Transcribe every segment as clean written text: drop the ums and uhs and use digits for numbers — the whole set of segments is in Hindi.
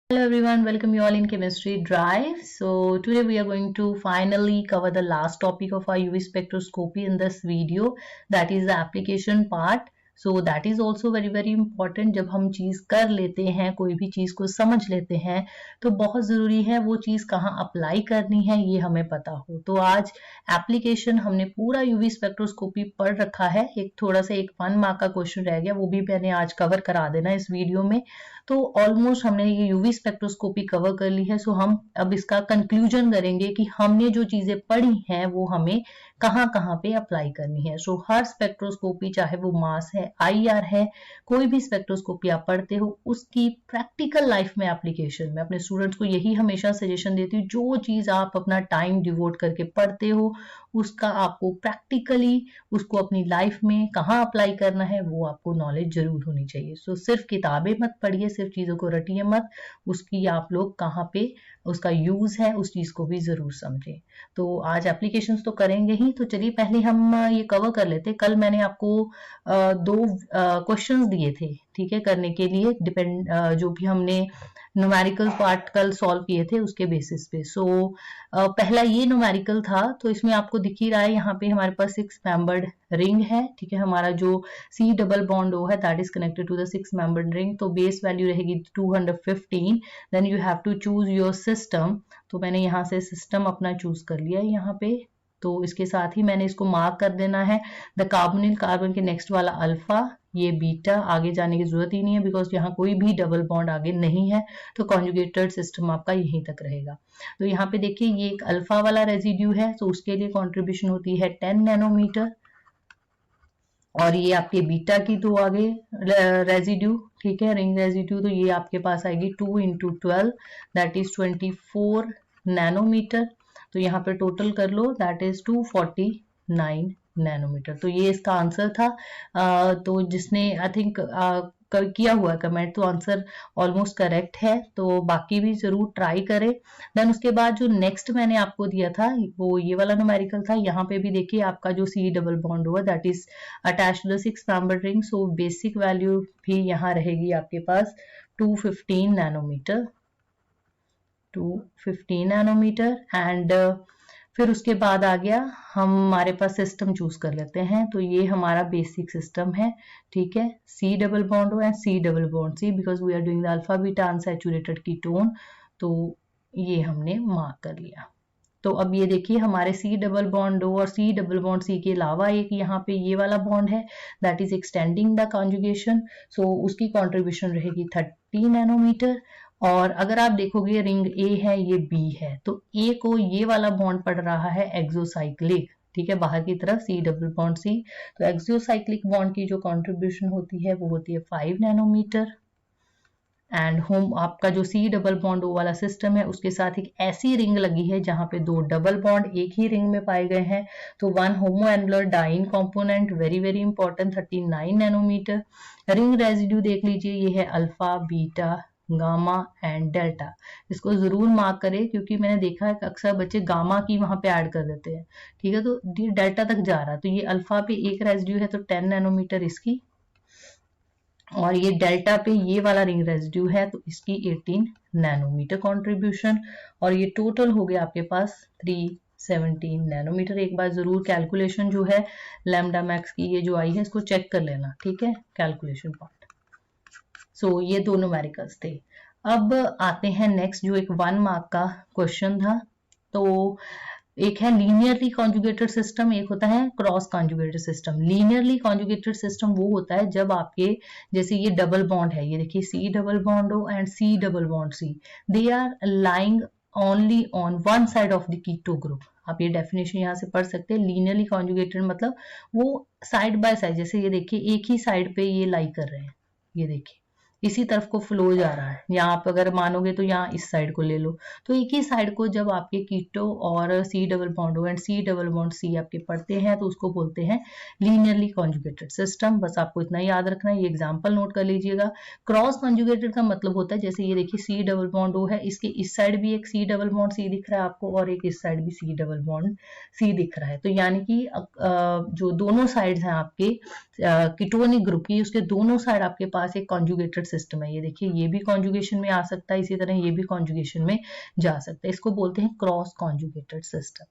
Hello everyone, welcome you all in Chemistry Drive. So today we are going to finally cover the last topic of our UV spectroscopy in this video, that is the application part. So that is also very important. जब हम चीज कर लेते हैं, कोई भी चीज को समझ लेते हैं, तो बहुत जरूरी है वो चीज कहाँ अप्लाई करनी है ये हमें पता हो। तो आज एप्लीकेशन हमने पूरा यूवी स्पेक्ट्रोस्कोपी पढ़ रखा है। एक थोड़ा सा एक 1 मार्क का क्वेश्चन रह गया, वो भी मैंने आज कवर करा देना इस वीडियो में। तो ऑलमोस्ट हमने ये यूवी स्पेक्ट्रोस्कोपी कवर कर ली है। सो हम अब इसका कंक्लूजन करेंगे कि हमने जो चीजें पढ़ी हैं वो हमें कहाँ कहाँ पे अप्लाई करनी है। सो हर स्पेक्ट्रोस्कोपी, चाहे वो मास है, आईआर है, कोई भी स्पेक्ट्रोस्कोपी आप पढ़ते हो, उसकी प्रैक्टिकल लाइफ में एप्लीकेशन में अपने स्टूडेंट्स को यही हमेशा सजेशन देती हूँ, जो चीज आप अपना टाइम डिवोट करके पढ़ते हो उसका आपको प्रैक्टिकली उसको अपनी लाइफ में कहाँ अप्लाई करना है वो आपको नॉलेज जरूर होनी चाहिए। सो सिर्फ किताबें मत पढ़िए, सिर्फ चीजों को रटिए मत, उसकी आप लोग कहाँ पे उसका यूज है उस चीज को भी जरूर समझें। तो आज एप्लीकेशंस तो करेंगे ही, तो चलिए पहले हम ये कवर कर लेते। कल मैंने आपको 2 क्वेश्चंस दिए थे, ठीक है, करने के लिए, डिपेंड जो भी हमने न्यूमेरिकल पार्ट कल सॉल्व किए थे उसके बेसिस पे। सो पहला ये न्यूमेरिकल था, तो इसमें आपको दिख ही रहा है यहाँ पे हमारे पास 6 मेंबर्ड रिंग है, ठीक है। हमारा जो C डबल बॉन्ड O है that is connected to the 6 membered ring. तो बेस वैल्यू रहेगी 215। Then you have to choose your system. तो मैंने यहाँ से सिस्टम अपना चूज कर लिया यहाँ पे। तो इसके साथ ही मैंने इसको मार्क कर देना है, द कार्बोनिल कार्बन के नेक्स्ट वाला अल्फा, ये बीटा, आगे जाने की जरूरत ही नहीं है बिकॉज यहाँ कोई भी डबल बॉन्ड आगे नहीं है, तो कॉन्जुगेटेड सिस्टम आपका यहीं तक रहेगा। तो यहाँ पे देखिए ये एक अल्फा वाला रेजिड्यू है, तो उसके लिए कॉन्ट्रीब्यूशन होती है 10 नैनोमीटर, और ये आपके बीटा की तो आगे रेजिड्यू, ठीक है, रिंग रेजिड्यू, तो ये आपके पास आएगी 2 × 12 दैट इज 24 नैनोमीटर। तो यहाँ पे टोटल कर लो, दैट इज 249 नैनोमीटर। तो ये इसका आंसर था। तो जिसने आई थिंक किया हुआ कमेंट, तो आंसर ऑलमोस्ट करेक्ट है, तो बाकी भी जरूर ट्राई करें। देन उसके बाद जो नेक्स्ट मैंने आपको दिया था वो ये वाला न्यूमेरिकल था। यहाँ पे भी देखिए आपका जो C डबल बॉन्ड हुआ that is attach to the 6 member ring. So basic value भी यहाँ रहेगी आपके पास 215 नैनोमीटर, 215 नैनोमीटर। एंड फिर उसके बाद आ गया हमारे पास सिस्टम चूज कर लेते हैं। तो ये हमारा बेसिक सिस्टम है, ठीक है, C double bond O and C double bond C, because we are doing the alpha beta unsaturated ketone. तो ये हमने मार्क कर लिया। तो अब ये देखिए हमारे C डबल बॉन्ड O और C डबल बॉन्ड C के अलावा एक यहाँ पे ये वाला बॉन्ड है that is extending the conjugation. So उसकी कॉन्ट्रीब्यूशन रहेगी 30 नैनोमीटर। और अगर आप देखोगे रिंग A है, ये B है, तो A को ये वाला बॉन्ड पड़ रहा है एक्सोसाइक्लिक, ठीक है, बाहर की तरफ C डबल बॉन्ड C। तो एक्सोसाइक्लिक बॉन्ड की जो कॉन्ट्रीब्यूशन होती है वो होती है 5 नैनोमीटर। एंड होम आपका जो C डबल बॉन्ड O वाला सिस्टम है उसके साथ एक ऐसी रिंग लगी है जहां पे 2 डबल बॉन्ड एक ही रिंग में पाए गए हैं। तो 1 homoannular diene component, very important, 39 nanometre. Ring residue देख लीजिए, ये है alpha, beta, gamma and delta. इसको जरूर मार्क करें क्योंकि मैंने देखा है कि अक्सर बच्चे गामा की वहां पे ऐड कर देते हैं, ठीक है, तो डेल्टा तक जा रहा है। तो ये अल्फा पे एक रेजिड्यू है तो 10 नैनोमीटर इसकी, और ये डेल्टा पे ये वाला रिंग रेजिड्यू है तो इसकी 18 नैनोमीटर कंट्रीब्यूशन। और ये टोटल हो गया आपके पास 317 नैनोमीटर। एक बार जरूर कैलकुलेशन जो है लैम्डा मैक्स की ये जो आई है इसको चेक कर लेना, ठीक है, कैलकुलेशन पार्ट। सो ये दो न्यूमेरिकल्स थे। अब आते हैं नेक्स्ट जो एक 1 मार्क का क्वेश्चन था। तो एक है लीनियरली कॉन्जुगेटेड सिस्टम, एक होता है cross conjugated system. Linearly conjugated system वो होता है जब आपके जैसे ये डबल बॉन्ड है, ये देखिए C double bond O and C double bond C, they are lying only on one side of the keto group. आप ये डेफिनेशन यहाँ से पढ़ सकते हैं। लीनियरली कॉन्जुगेटेड मतलब वो साइड बाय साइड, जैसे ये देखिए एक ही साइड पे ये लाई कर रहे हैं, ये देखिए इसी तरफ को फ्लो जा रहा है। यहाँ आप अगर मानोगे तो यहाँ इस साइड को ले लो, तो एक ही साइड को जब आपके कीटो और C double bond O and C double bond C आपके पढ़ते हैं तो उसको बोलते हैं लीनियरली कॉन्जुगेटेड सिस्टम। बस आपको इतना याद रखना है, ये एग्जांपल नोट कर लीजिएगा। क्रॉस कॉन्जुगेटेड का मतलब होता है जैसे ये देखिए C डबल बॉन्ड O है, इसके इस साइड भी एक C डबल बॉन्ड C दिख रहा है आपको और एक इस साइड भी C डबल बॉन्ड C दिख रहा है। तो यानी कि जो दोनों साइड्स हैं आपके कीटोनिक ग्रुप की, उसके दोनों साइड आपके पास एक कॉन्जुगेटेड सिस्टम है। ये देखिए, ये भी कॉन्जुगेशन में आ सकता है, इसी तरह ये भी कॉन्जुगेशन में जा सकता है। इसको बोलते हैं क्रॉस कॉन्जुगेटेड सिस्टम।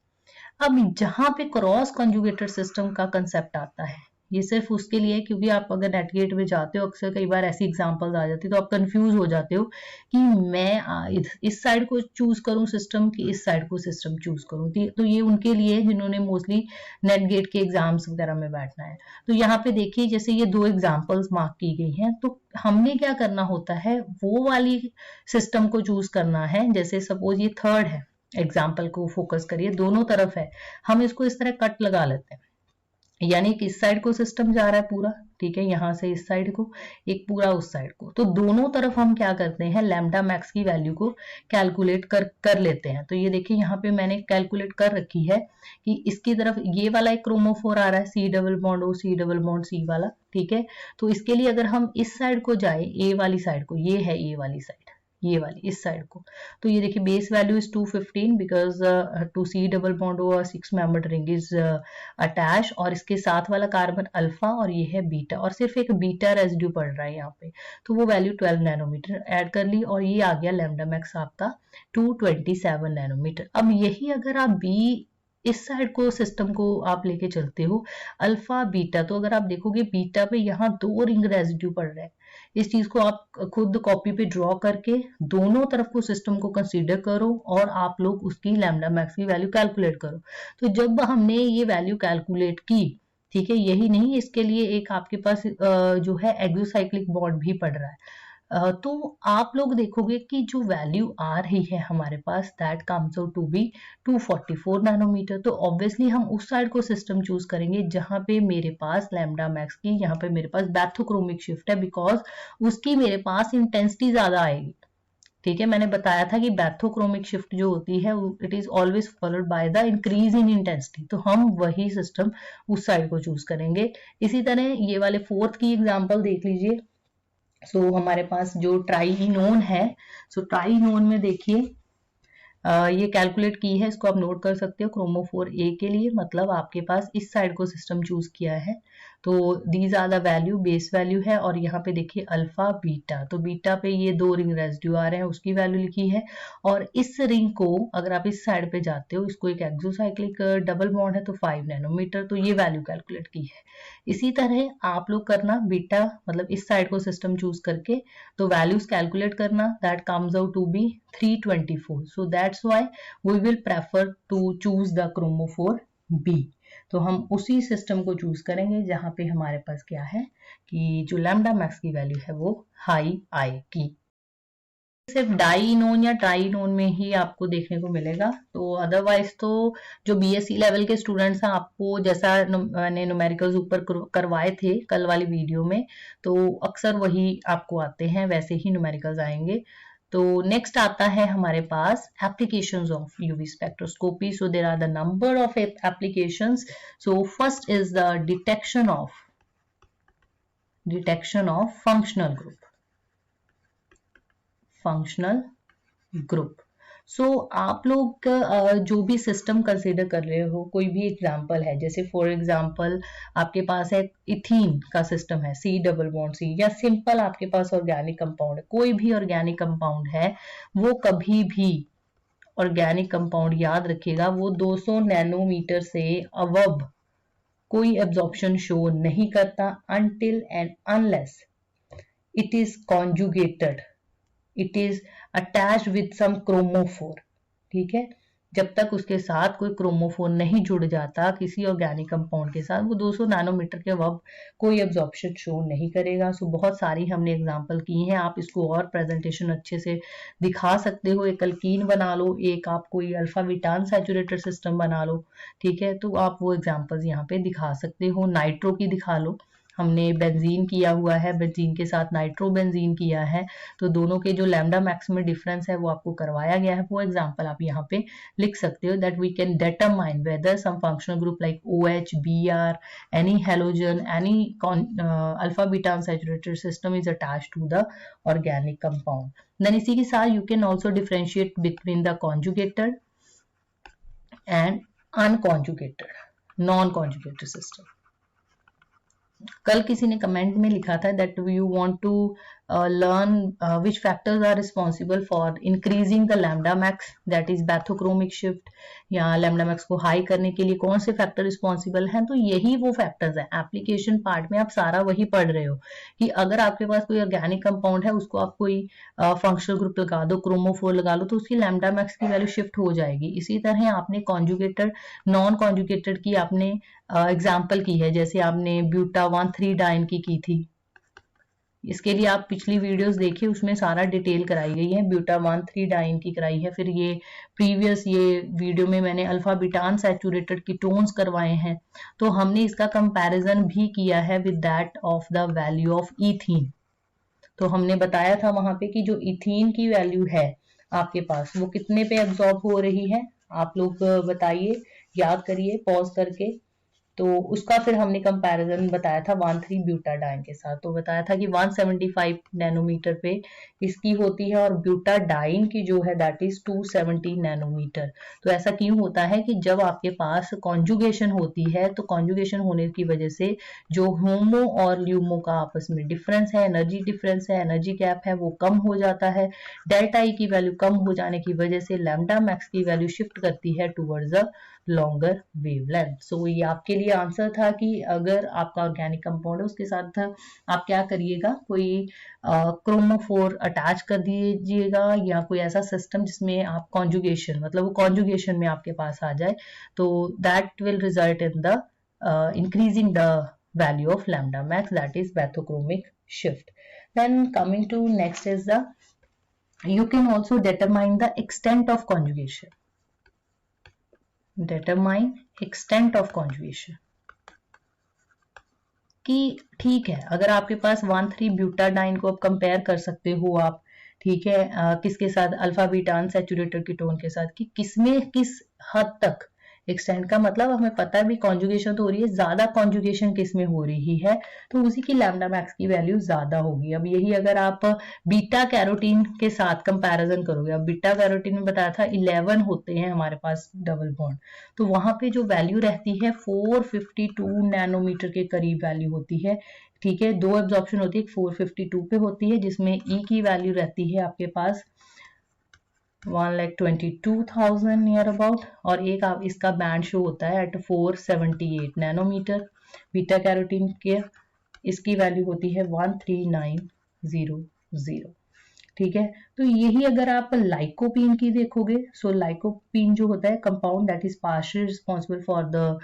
अब जहां पे क्रॉस कॉन्जुगेटेड सिस्टम का कंसेप्ट आता है, ये सिर्फ उसके लिए, क्योंकि आप अगर नेटगेट में जाते हो अक्सर कई बार ऐसी एग्जांपल्स आ जाती है तो आप कंफ्यूज हो जाते हो कि मैं इस साइड को चूज करूं सिस्टम की, इस साइड को सिस्टम चूज करूं। तो ये उनके लिए जिन्होंने मोस्टली नेटगेट के एग्जाम्स वगैरह में बैठना है। तो यहाँ पे देखिए, जैसे ये 2 एग्जाम्पल्स मार्क की गई हैं, तो हमने क्या करना होता है, वो वाली सिस्टम को चूज करना है। जैसे सपोज ये थर्ड है, एग्जाम्पल को फोकस करिए, दोनों तरफ है, हम इसको इस तरह कट लगा लेते हैं, यानी कि इस साइड को सिस्टम जा रहा है पूरा, ठीक है, यहां से इस साइड को, एक पूरा उस साइड को। तो दोनों तरफ हम क्या करते हैं, लैम्डा मैक्स की वैल्यू को कैलकुलेट कर लेते हैं। तो ये देखिए, यहाँ पे मैंने कैलकुलेट कर रखी है कि इसकी तरफ ये वाला एक क्रोमोफोर आ रहा है, C double bond O C double bond C वाला, ठीक है। तो इसके लिए अगर हम इस साइड को जाए, ए वाली साइड को, ये है ए वाली साइड, ये वाली इस साइड को, तो ये देखिए base value is 215 because two C double bond O 6 membered ring is attach, और इसके साथ वाला कार्बन अल्फा और ये है बीटा, और सिर्फ एक बीटा रेजिड्यू पड़ रहा है यहाँ पे, तो वो वैल्यू 12 नैनोमीटर ऐड कर ली, और ये आ गया लैम्डा मैक्स आपका 227 नैनोमीटर। अब यही अगर आप बी इस साइड को सिस्टम को आप लेके चलते हो, अल्फा बीटा, तो अगर आप देखोगे बीटा पे यहाँ 2 रिंग रेजिड्यू पड़ रहा है। इस चीज को आप खुद कॉपी पे ड्रॉ करके दोनों तरफ को सिस्टम को कंसीडर करो और आप लोग उसकी लैम्डा मैक्स की वैल्यू कैलकुलेट करो। तो जब हमने ये वैल्यू कैलकुलेट की, ठीक है, यही नहीं, इसके लिए एक आपके पास जो है एक्सोसाइक्लिक बॉन्ड भी पड़ रहा है। तो आप लोग देखोगे कि जो वैल्यू आ रही है हमारे पास, that comes out to be 244 nanometer. तो ऑब्वियसली हम उस साइड को सिस्टम चूज करेंगे जहां पे मेरे पास लैम्डा मैक्स की, यहाँ पे मेरे पास बैथोक्रोमिक शिफ्ट है, बिकॉज उसकी मेरे पास इंटेंसिटी ज्यादा आएगी, ठीक है। मैंने बताया था कि बैथोक्रोमिक शिफ्ट जो होती है it is always followed by the increase in intensity, तो हम वही सिस्टम उस साइड को चूज करेंगे। इसी तरह ये वाले फोर्थ की एग्जांपल देख लीजिए। सो हमारे पास जो ट्राइनोन है, सो ट्राइनोन में देखिए ये कैलकुलेट की है, इसको आप नोट कर सकते हो, क्रोमोफोर ए के लिए, मतलब आपके पास इस साइड को सिस्टम चूज किया है। तो these are the value, base value है, और यहाँ पे देखिए अल्फा बीटा, तो बीटा पे ये 2 रिंग रेजिड्यू आ रहे हैं, उसकी वैल्यू लिखी है। और इस रिंग को अगर आप इस साइड पे जाते हो, इसको एक एक्सोसाइक्लिक डबल बॉन्ड है, तो 5 नैनोमीटर, तो ये वैल्यू कैलकुलेट की है। इसी तरह आप लोग करना बीटा, मतलब इस साइड को सिस्टम चूज करके, तो वैल्यूज कैलकुलेट करना, that comes out to be 324। So that's why we will prefer to choose the chromophore B. तो हम उसी सिस्टम को चूज करेंगे जहां पे हमारे पास क्या है कि जो लैम्डा मैक्स की वैल्यू है वो हाई आएगी। सिर्फ डाइनोन या ट्राइनोन में ही आपको देखने को मिलेगा, तो अदरवाइज तो जो बीएससी लेवल के स्टूडेंट्स हैं, आपको जैसा मैंने न्यूमेरिकल्स ऊपर करवाए थे कल वाली वीडियो में, तो अक्सर वही आपको आते हैं, वैसे ही न्यूमेरिकल्स आएंगे। तो नेक्स्ट आता है हमारे पास applications of UV spectroscopy. So there are the number of applications. So first is the detection of functional group. So आप लोग जो भी सिस्टम कंसीडर कर रहे हो, कोई भी एग्जांपल है, जैसे फॉर एग्जांपल आपके पास है इथीन का सिस्टम है, C डबल बॉन्ड C, या सिंपल आपके पास ऑर्गेनिक कंपाउंड है, कोई भी ऑर्गेनिक कंपाउंड है, वो कभी भी ऑर्गेनिक कंपाउंड याद रखिएगा, वो 200 नैनोमीटर से अबव कोई एब्जॉर्प्शन शो नहीं करता until and unless it is conjugated, it is attached with some chromophore, ठीक है। जब तक उसके साथ कोई क्रोमोफोर नहीं जुड़ जाता किसी ऑर्गेनिक कंपाउंड के साथ, वो 200 नैनोमीटर के अब कोई एब्जॉर्प्शन शो नहीं करेगा। सो बहुत सारी हमने एग्जांपल की हैं, आप इसको और प्रेजेंटेशन अच्छे से दिखा सकते हो। एक अल्कीन बना लो, एक आप कोई अल्फा विटान सैचुरेटेड सिस्टम बना लो, ठीक है, तो आप वो एग्जांपल्स यहाँ पे दिखा सकते हो। नाइट्रो की दिखा लो, हमने बेंजीन किया हुआ है, बेंजीन के साथ नाइट्रो बेंजीन किया है, तो दोनों के जो लैम्डा मैक्स में डिफरेंस है वो आपको करवाया गया है, वो एग्जांपल आप यहाँ पे लिख सकते हो, that we can determine whether some functional group like OH, Br, any halogen, any alpha beta unsaturated system is attached to the organic compound. Then इसी के साथ you can also differentiate between the conjugated and unconjugated, non-conjugated system. कल किसी ने कमेंट में लिखा था that you want to learn which factors are responsible for increasing the lambda max, that is bathochromic shift, या lambda max को हाई करने के लिए कौन से फैक्टर रिस्पॉन्सिबल हैं। तो यही वो फैक्टर्स हैं। एप्लीकेशन पार्ट में आप सारा वही पढ़ रहे हो कि अगर आपके पास कोई ऑर्गेनिक कंपाउंड है, उसको आप कोई फंक्शनल ग्रुप लगा दो, क्रोमोफोर लगा लो, तो उसकी लैम्डा मैक्स की वैल्यू शिफ्ट हो जाएगी। इसी तरह आपने कॉन्जुगेटेड नॉन कॉन्जुगेटेड की आपने एग्जाम्पल की है, जैसे आपने ब्यूटा 1,3 डाइन की थी। इसके लिए आप पिछली वीडियोस देखिए, उसमें सारा डिटेल कराई गई है। ब्यूटा 1,3 डाइन की कराई है। फिर ये प्रीवियस ये वीडियो में मैंने अल्फा बीटान सैचुरेटेड कीटोन्स करवाए हैं। तो हमने इसका कंपैरिजन भी किया है with that of the value of ethene. तो हमने बताया था वहां पे कि जो इथीन की वैल्यू है आपके पास, वो कितने पे एब्जॉर्ब हो रही है। आप लोग बताइए, याद करिए पॉज करके। तो उसका फिर हमने कंपैरिजन बताया था 1,3 ब्यूटाडाइन के साथ। तो बताया था कि 175 नैनोमीटर पे इसकी होती है, और ब्यूटाडाइन की जो है दैट इज 270 नैनोमीटर। तो ऐसा क्यों होता है कि जब आपके पास कॉन्जुगेशन होती है, तो कॉन्जुगेशन होने की वजह से जो होमो और ल्यूमो का आपस में डिफरेंस है, एनर्जी डिफरेंस है, एनर्जी गैप है, वो कम हो जाता है। डेल्टा ई की वैल्यू कम हो जाने की वजह से लैम्डा मैक्स की वैल्यू शिफ्ट करती है टुवर्ड्स अ लॉन्गर वेवलेंथ। सो ये आपके लिए आंसर था कि अगर आपका ऑर्गेनिक कंपाउंड है, उसके साथ आप क्या करिएगा, कोई क्रोमोफोर अटैच कर दीजिएगा, या कोई ऐसा सिस्टम जिसमें आप कॉन्जुगेशन, मतलब वो कॉन्जुगेशन में आपके पास आ जाए, तो that will result in the increasing the value of lambda max, that is bathochromic shift. Then coming to next is the, you can also determine the extent of conjugation. Determine extent of conjugation कि ठीक है, अगर आपके पास 1,3 ब्यूटाडाइन को आप कंपेयर कर सकते हो आप, ठीक है, किसके साथ, अल्फा बीटान सैचुरेटेड कीटोन के साथ, कि किसमें किस हद तक एक्सटेंड का मतलब हमें पता है भी कॉन्जुगेशन तो हो रही है, ज्यादा कॉन्जुगेशन किस में हो रही है, तो उसी की लैम्डा मैक्स की वैल्यू ज्यादा होगी। अब यही अगर आप बीटा कैरोटीन के साथ कंपैरिजन करोगे, अब बीटा कैरोटीन में बताया था 11 होते हैं हमारे पास डबल बॉन्ड, तो वहां पे जो वैल्यू रहती है 452 नैनोमीटर के करीब वैल्यू होती है। ठीक है, दो एब्जॉर्प्शन होती है, 452 पे होती है, जिसमें ई की वैल्यू रहती है आपके पास 1,22,000 नियर अबाउट, और एक आप इसका बैंड शो होता है एट 478 नैनोमीटर। बीटा कैरोटीन के इसकी वैल्यू होती है 13900। ठीक है, तो यही अगर आप लाइकोपीन की देखोगे, सो लाइकोपीन जो होता है compound that is partially responsible for the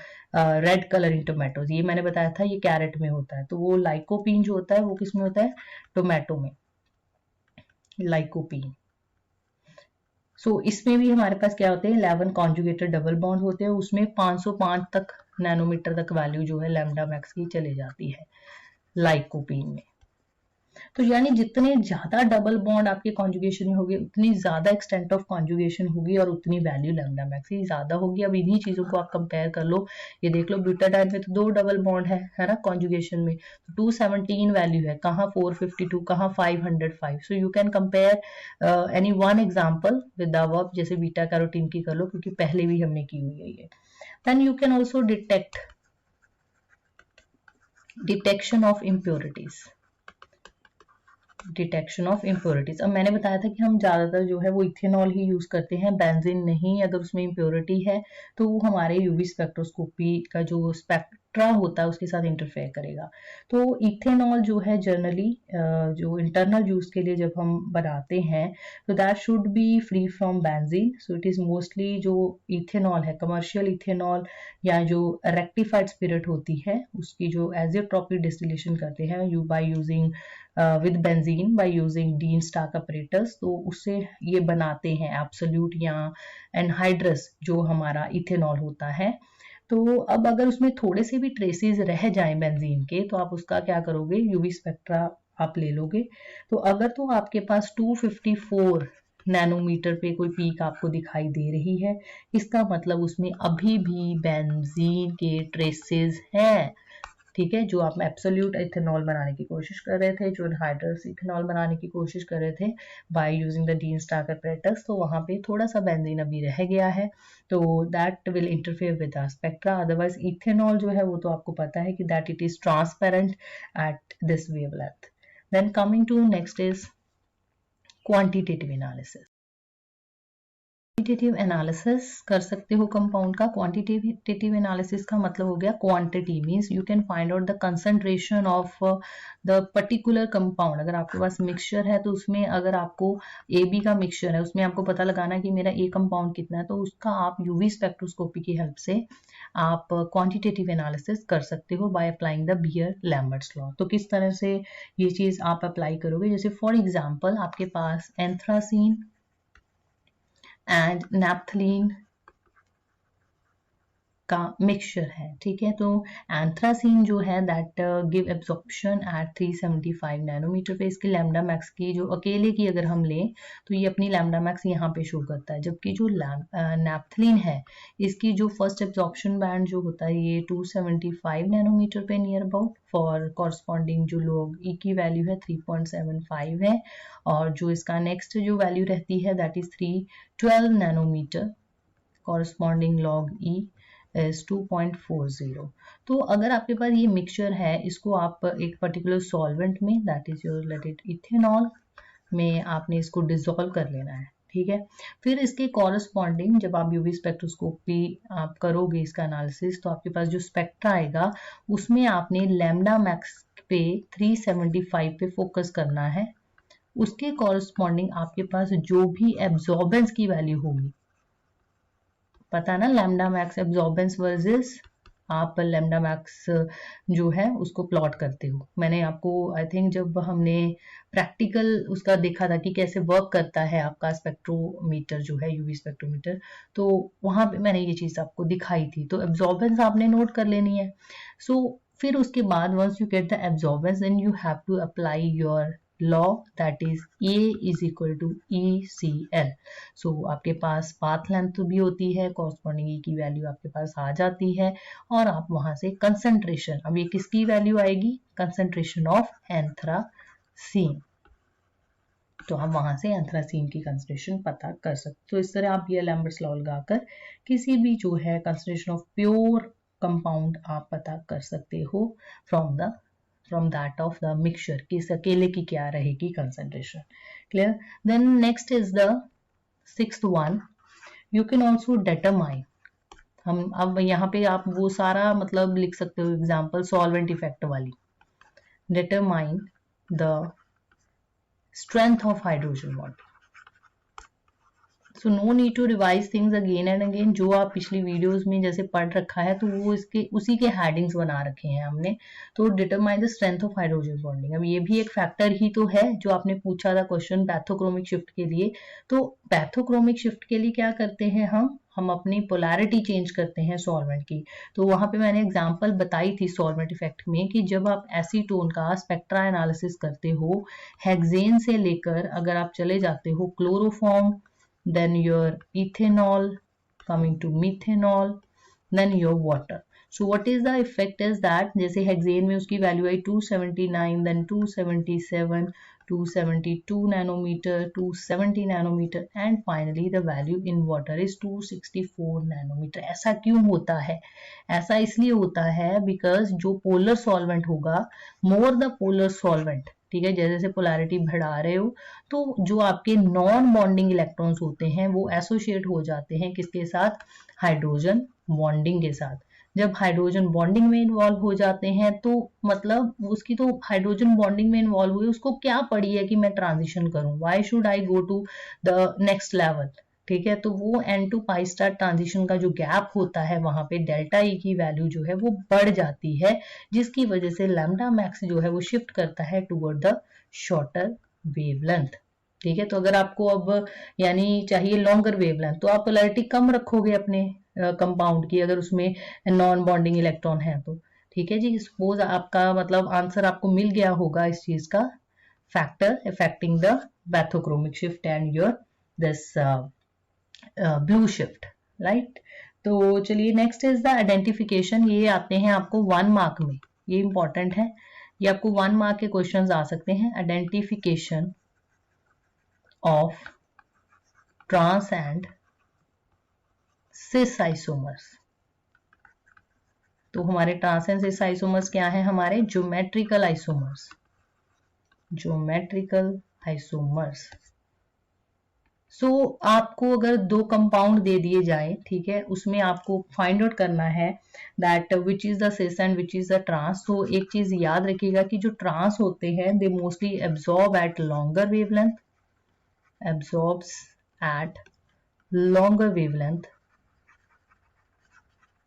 red colour in tomatoes, ये मैंने बताया था ये कैरेट में होता है, तो वो लाइकोपीन जो होता है वो किस में होता है, टोमेटो में, लाइकोपीन। सो इसमें भी हमारे पास क्या होते हैं, 11 कॉन्जुगेटेड डबल बॉन्ड होते हैं, उसमें 505 तक नैनोमीटर तक वैल्यू जो है लैम्डा मैक्स की चले जाती है लाइकोपीन में। तो यानी जितने ज्यादा डबल बॉन्ड आपके कॉन्जुगेशन में होगी, उतनी ज्यादा एक्सटेंट ऑफ कॉन्जुगेशन होगी, और उतनी वैल्यू लैम्डा मैक्स की ज्यादा होगी। अब इन्हीं चीजों को आप कंपेयर कर लो, ये देख लो ब्यूटाडाइन में तो 2 डबल बॉन्ड है ना कॉन्जुगेशन में, तो 217 वैल्यू है, कहाँ 452, कहाँ 505। So you can compare any one example with the above, जैसे बीटा कैरोटीन की कर लो, क्योंकि पहले भी हमने की हुई है ये। Then you can also detection of impurities. Detection of impurities, अब मैंने बताया था कि हम ज्यादातर जो है वो इथेनॉल ही यूज करते हैं, बेंजीन नहीं। अगर उसमें इम्प्योरिटी है तो वो हमारे यूवी स्पेक्ट्रोस्कोपी का जो स्पेक्ट्रा होता है उसके साथ इंटरफेयर करेगा। तो इथेनॉल जो है जनरली जो इंटरनल यूज के लिए जब हम बनाते हैं, तो that should be free from benzene. So it is mostly जो इथेनॉल है, कमर्शियल इथेनॉल या जो रेक्टिफाइड स्पिरिट होती है, उसकी जो एजियोट्रॉपिक डिस्टिलेशन करते हैं you by using with benzene by using Dean Stark apparatus, तो उससे ये बनाते हैं एब्सोल्यूट या एनहाइड्रस जो हमारा इथेनॉल होता है। तो अब अगर उसमें थोड़े से भी ट्रेसेस रह जाएं बेंजीन के, तो आप उसका क्या करोगे, यूवी स्पेक्ट्रा आप ले लोगे। तो अगर तो आपके पास 254 नैनोमीटर पे कोई पीक आपको दिखाई दे रही है, इसका मतलब उसमें अभी भी बेंजीन के ट्रेसेस हैं। ठीक है, जो आप एब्सोल्यूट इथेनॉल बनाने की कोशिश कर रहे थे, जो एनहाइड्रस इथेनॉल बनाने की कोशिश कर रहे थे by using the Dean Stark apparatus, तो वहां पे थोड़ा सा बेंजीन अभी रह गया है, तो that will interfere with the spectra. Otherwise ethanol जो है वो तो आपको पता है कि that it is transparent at this wavelength. Then coming to next is quantitative analysis. Quantitative analysis कर सकते हो कंपाउंड का. क्वांटिटेटिव एनालिसिस का मतलब हो गया quantity, means you can find out the concentration of the particular compound. अगर आपके पास मिक्सचर है तो उसमें अगर आपको ए बी का मिक्सचर है, उसमें आपको पता लगाना कि मेरा ए कंपाउंड कितना है, तो उसका आप यूवी स्पेक्ट्रोस्कोपी की हेल्प से आप क्वांटिटेटिव एनालिसिस कर सकते हो by applying the beer-Lambert's law. तो किस तरह से ये चीज आप अप्लाई करोगे, जैसे फॉर एग्जाम्पल आपके पास एंथ्रासीन एंड नैप्थलीन का मिक्सचर है, ठीक है. तो एंथ्रासीन जो है that give absorption at 375 nanometre पे. इसकी लैम्डा मैक्स की जो अकेले की अगर हम लें तो ये अपनी लैम्डा मैक्स यहाँ पे शो करता है, जबकि जो नैप्थलीन है इसकी जो फर्स्ट एब्जॉर्प्शन बैंड जो होता है ये 275 नैनोमीटर पे नियर अबाउट. फॉर कॉरस्पॉन्डिंग जो लोग ई की वैल्यू है 3.75 है, और जो इसका नेक्स्ट जो वैल्यू रहती है that is 312 nanometre. Corresponding log e is 2.40. तो अगर आपके पास ये मिक्सचर है, इसको आप एक पर्टिकुलर सॉल्वेंट में that is your let it ethanol में आपने इसको डिसॉल्व कर लेना है, ठीक है. फिर इसके कॉरस्पॉन्डिंग जब आप यूवी स्पेक्ट्रोस्कोपी आप करोगे इसका एनालिसिस, तो आपके पास जो स्पेक्ट्रा आएगा उसमें आपने लैम्डा मैक्स पे 375 पे फोकस करना है. उसके कॉरस्पॉन्डिंग आपके पास जो भी एब्जॉर्बेंस की वैल्यू होगी, पता ना लैम्डा मैक्स एब्जॉर्बेंस वर्सेस आप लैम्डा मैक्स जो है उसको प्लॉट करते हो. मैंने आपको आई थिंक जब हमने प्रैक्टिकल उसका देखा था कि कैसे वर्क करता है आपका स्पेक्ट्रोमीटर जो है यूवी स्पेक्ट्रोमीटर, तो वहां पे मैंने ये चीज आपको दिखाई थी. तो एब्जॉर्बेंस आपने नोट कर लेनी है. सो फिर उसके बाद once you get the absorbance then you have to apply your law that is A is equal to ECL. so आपके पास पाथ लेंथ भी होती है, कॉरस्पॉन्डिंग E की वैल्यू आपके पास आ जाती है, और आप वहां से कंसंट्रेशन, अब ये किसकी वैल्यू आएगी, कंसंट्रेशन ऑफ एंथ्रासीन. तो आप वहां से एंथ्रासीन की कंसंट्रेशन पता कर सकते. तो इस तरह आप बीयर-लैम्बर्ट्स लॉ लगाकर किसी भी जो है कंसंट्रेशन ऑफ प्योर कंपाउंड आप पता कर सकते हो from that of the mixture कि इस अकेले की क्या रहेगी concentration. Clear? Then next is the sixth one. You can also determine. हम अब यहाँ पे आप वो सारा मतलब लिख सकते हो एग्जाम्पल सॉल्वेंट इफेक्ट वाली. Determine the strength of hydrogen bond. So no need to revise things again and again. जो आप पिछली वीडियोस में जैसे पढ़ रखा है तो वो इसके उसी के हेडिंग्स बना रखे हैं हमने. तो determine the strength of hydrogen bonding. अब ये भी एक फैक्टर ही तो है जो आपने पूछा था क्वेश्चन पैथोक्रोमिक शिफ्ट के लिए. तो पैथोक्रोमिक शिफ्ट के लिए क्या करते हैं हम अपनी पोलैरिटी चेंज करते हैं सॉल्वेंट की. तो वहां पे मैंने एग्जांपल बताई थी सॉल्वेंट इफेक्ट में कि जब आप एसीटोन का स्पेक्ट्रा एनालिसिस करते हो, हेक्सेन से लेकर अगर आप चले जाते हो chloroform, then your ethanol coming to methanol, then your water. So what is the effect is that जैसे हेक्सेन में उसकी वैल्यू आई 279, then 277, 272 nanometre, 270 nanometre, and finally the value in water is 264 nanometre. ऐसा क्यों होता है? ऐसा इसलिए होता है बिकॉज जो पोलर सॉल्वेंट होगा, मोर द पोलर सॉल्वेंट, ठीक है, जैसे जैसे पोलैरिटी बढ़ा रहे हो तो जो आपके नॉन बॉन्डिंग इलेक्ट्रॉन्स होते हैं वो एसोसिएट हो जाते हैं किसके साथ, हाइड्रोजन बॉन्डिंग के साथ. जब हाइड्रोजन बॉन्डिंग में इन्वॉल्व हो जाते हैं तो मतलब उसकी तो हाइड्रोजन बॉन्डिंग में इन्वॉल्व हुई, उसको क्या पड़ी है कि मैं ट्रांजिशन करूं, why should I go to the next level, ठीक है. तो वो N2 पाई स्टार ट्रांजिशन का जो गैप होता है वहां पे डेल्टा ई की वैल्यू जो है वो बढ़ जाती है, जिसकी वजह से लैम्डा मैक्स जो है वो शिफ्ट करता है टुवर्ड द शॉर्टर वेवलेंथ, ठीक है. तो अगर आपको अब यानी चाहिए लॉन्गर वेवलेंथ तो आप पोलैरिटी कम रखोगे अपने कंपाउंड की, अगर उसमें नॉन बॉन्डिंग इलेक्ट्रॉन है तो, ठीक है जी. सपोज आपका मतलब आंसर आपको मिल गया होगा इस चीज का, factor affecting the bathochromic shift and your this blue shift, right. तो चलिए नेक्स्ट इज द आइडेंटिफिकेशन. ये आते हैं आपको 1 मार्क में, ये इंपॉर्टेंट है, ये आपको 1 मार्क के क्वेश्चंस आ सकते हैं. Identification of trans and cis isomers. तो हमारे ट्रांस एंड सिस आइसोमर्स क्या है, हमारे geometrical isomers. Geometrical isomers. So आपको अगर दो कंपाउंड दे दिए जाए, ठीक है, उसमें आपको फाइंड आउट करना है that which is the cis and which is the trans. तो एक चीज याद रखिएगा कि जो ट्रांस होते हैं they mostly absorb at longer wavelength, absorbs at longer wavelength,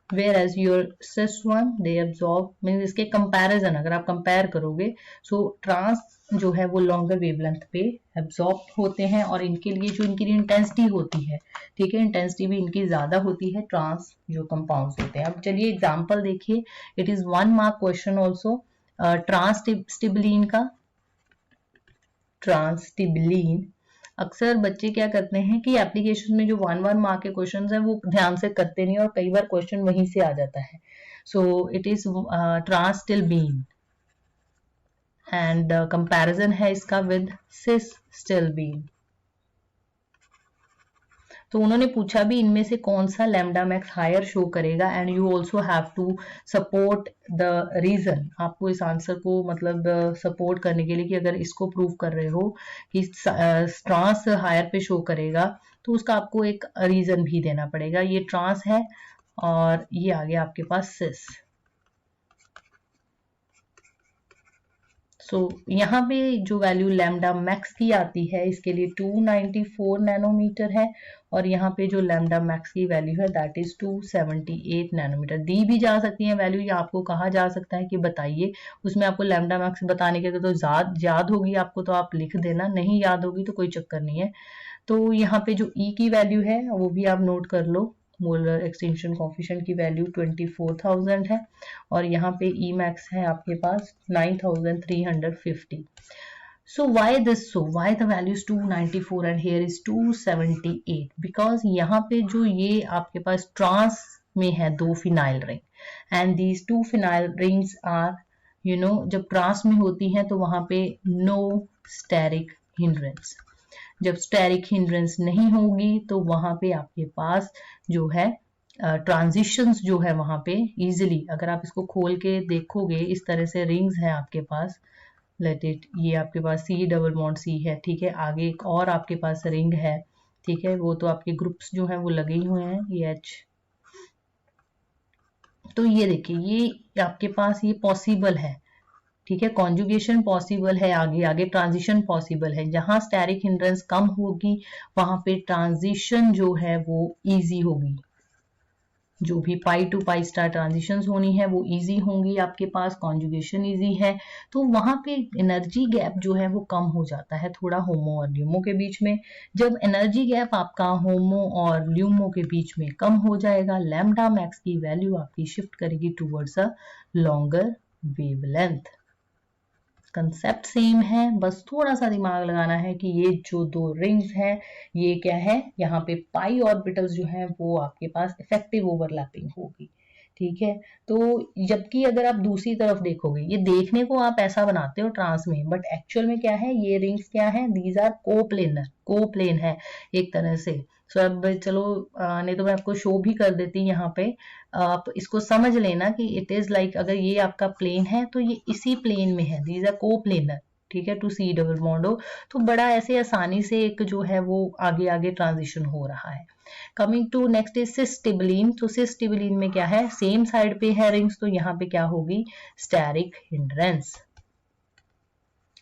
whereas your cis one they absorb, means इसके कंपैरिजन अगर आप कंपेयर करोगे, सो ट्रांस जो है वो लॉन्गर वेवलेंथ पे एब्जॉर्ब होते हैं और इनके लिए जो इनकी इंटेंसिटी होती है, ठीक है, इंटेंसिटी भी इनकी ज्यादा होती है ट्रांस जो कंपाउंड्स होते हैं। अब चलिए एग्जांपल देखिए, it is 1 mark question also. Trans stilbene का, ट्रांसटिबलीन अक्सर बच्चे क्या करते हैं कि एप्लीकेशन में जो 1 मार्क के क्वेश्चंस हैं वो ध्यान से करते नहीं और कई बार क्वेश्चन वहीं से आ जाता है। So it is trans stilbene and comparison है इसका विद सिसटिलबीन। तो उन्होंने पूछा भी इनमें से कौन सा लैम्डा मैक्स हायर शो करेगा and you also have to support the reason. आपको इस आंसर को मतलब सपोर्ट करने के लिए कि अगर इसको प्रूव कर रहे हो कि ट्रांस हायर पे शो करेगा तो उसका आपको एक रीजन भी देना पड़ेगा। ये ट्रांस है और ये आ गया आपके पास सिस। सो यहाँ पे जो वैल्यू लैम्डा मैक्स की आती है इसके लिए 294 नैनोमीटर है और यहाँ पे जो लैम्डा मैक्स की वैल्यू है दैट इज 278 नैनोमीटर। दी भी जा सकती है वैल्यू या आपको कहा जा सकता है कि बताइए, उसमें आपको लैम्डा मैक्स बताने के तो याद होगी आपको तो आप लिख देना, नहीं याद होगी तो कोई चक्कर नहीं है। तो यहाँ पे जो ई की वैल्यू है वो भी आप नोट कर लो, मोलर एक्सटिंक्शन कोफिशिएंट की वैल्यू 24,000 है और यहाँ पे ई मैक्स है आपके पास 9,350। So why this? So why the value is 294 and here is 278? Because यहाँ पे जो ये आपके पास ट्रांस में है दो phenyl ring and these two phenyl rings are जब ट्रांस में होती हैं तो वहां पे नो स्टेरिक हिंड्रेंस। जब स्टेरिक हिंड्रेंस नहीं होगी तो वहां पे आपके पास जो है ट्रांजिशंस जो है वहां पे इजीली, अगर आप इसको खोल के देखोगे इस तरह से रिंग्स हैं आपके पास, लेट इट, ये आपके पास सी डबल बॉन्ड सी है, ठीक है, आगे एक और आपके पास रिंग है, ठीक है, वो तो आपके ग्रुप्स जो है वो लगे ही हुए हैं, ये एच। तो ये देखिए ये आपके पास ये पॉसिबल है, ठीक है, कॉन्जुगेशन पॉसिबल है, आगे आगे ट्रांजिशन पॉसिबल है। जहां स्टेरिक हिंड्रेंस कम होगी वहां पे ट्रांजिशन जो है वो इजी होगी, जो भी पाई टू पाई स्टार ट्रांजिशंस होनी है वो इजी होंगी आपके पास, कॉन्जुगेशन इजी है, तो वहां पे एनर्जी गैप जो है वो कम हो जाता है थोड़ा होमो और ल्यूमो के बीच में। जब एनर्जी गैप आपका होमो और ल्यूमो के बीच में कम हो जाएगा, लैम्डा मैक्स की वैल्यू आपकी शिफ्ट करेगी towards a longer wavelength. Concept same है, बस थोड़ा सा दिमाग लगाना है कि ये जो दो रिंग्स हैं ये क्या है, यहाँ पे पाई ऑर्बिटल्स जो है वो आपके पास इफेक्टिव ओवरलैपिंग होगी, ठीक है। तो जबकि अगर आप दूसरी तरफ देखोगे, ये देखने को आप ऐसा बनाते हो ट्रांस में, बट एक्चुअल में क्या है, ये रिंग्स क्या है, दीज आर कोप्लेन है एक तरह से। सो अब चलो नहीं तो मैं आपको शो भी कर देती यहाँ पे, आप इसको समझ लेना कि इट इज लाइक अगर ये आपका प्लेन है तो ये इसी प्लेन में है, दीज आर कोप्लेनर, ठीक है, टू सी डबल बॉन्ड हो तो बड़ा ऐसे आसानी से एक जो है वो आगे आगे ट्रांजिशन हो रहा है। Coming to next is cis stilbene. तो सिस्टिबलीन में क्या है, सेम साइड पे है रिंग्स, तो यहाँ पे क्या होगी, स्टेरिक हिंड्रेंस।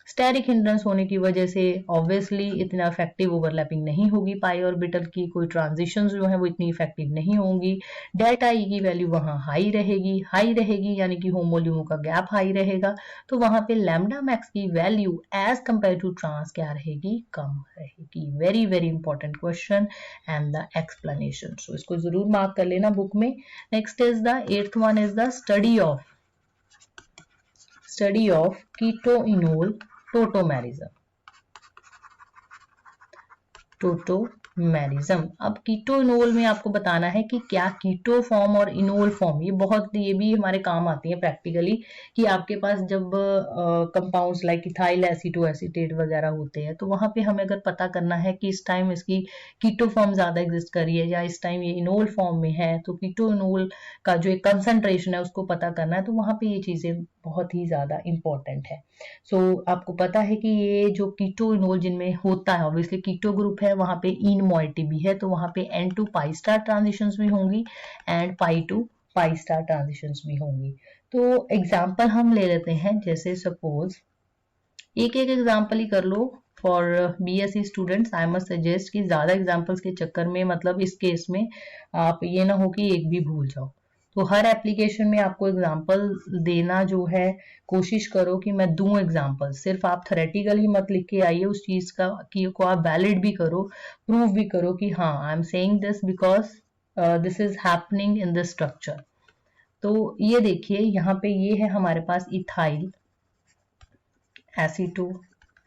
स्टेरिक हिंड्रेंस होने की वजह से ऑब्वियसली इतना इफेक्टिव ओवरलैपिंग नहीं होगी पाई ऑर्बिटल की, कोई ट्रांजिशंस जो है वो इतनी इफेक्टिव नहीं होंगी, डेल्टा ई की वैल्यू वहां हाई रहेगी यानी कि होमोल्यूमो का गैप हाई रहेगा, तो वहां पे लैम्डा मैक्स की value as compare to trans क्या रहेगी, कम रहेगी। Very very important question and the explanation, so इसको जरूर मार्क कर लेना बुक में। Next is the 8th one is the study of keto enol tautomerism. अब कीटोइनोल में आपको बताना है कि क्या कीटो फॉर्म और इनोल फॉर्म, ये भी हमारे काम आती है प्रैक्टिकली, कि आपके पास जब कंपाउंड्स लाइक इथाइल एसीटोएसीटेट वगैरह होते हैं तो वहां पे हमें अगर पता करना है कि इस टाइम इसकी कीटो फॉर्म ज्यादा एग्जिस्ट कर रही है या इस टाइम ये इनोल फॉर्म में है, तो कीटोइनोल का जो एक कंसंट्रेशन है उसको पता करना है, तो वहां पे ये चीजें बहुत ही ज़्यादा इम्पोर्टेंट है। सो आपको पता है कि ये जो कीटो इनोल जिनमें होता है, ऑब्वियसली कीटो ग्रुप है, वहाँ पे इन मोइटी भी है, तो वहाँ पे N to pi star transitions भी होंगी and pi to pi star transitions भी होंगी। तो एग्जाम्पल हम ले लेते हैं, जैसे सपोज एक एक एग्जाम्पल ही कर लो for BSc students. I must suggest कि ज़्यादा एग्जाम्पल्स के चक्कर में, मतलब इस केस में आप ये ना हो कि एक भी भूल जाओ। तो हर एप्लीकेशन में आपको एग्जाम्पल देना जो है, कोशिश करो कि मैं दूं एग्जाम्पल। सिर्फ आप थेरेटिकल ही मत लिख के आइए उस चीज़ का कि को आप वैलिड भी करो, प्रूव भी करो कि हाँ I am saying this because this is happening in this structure. तो ये देखिए यहाँ पे ये है हमारे पास इथाइल एसीटो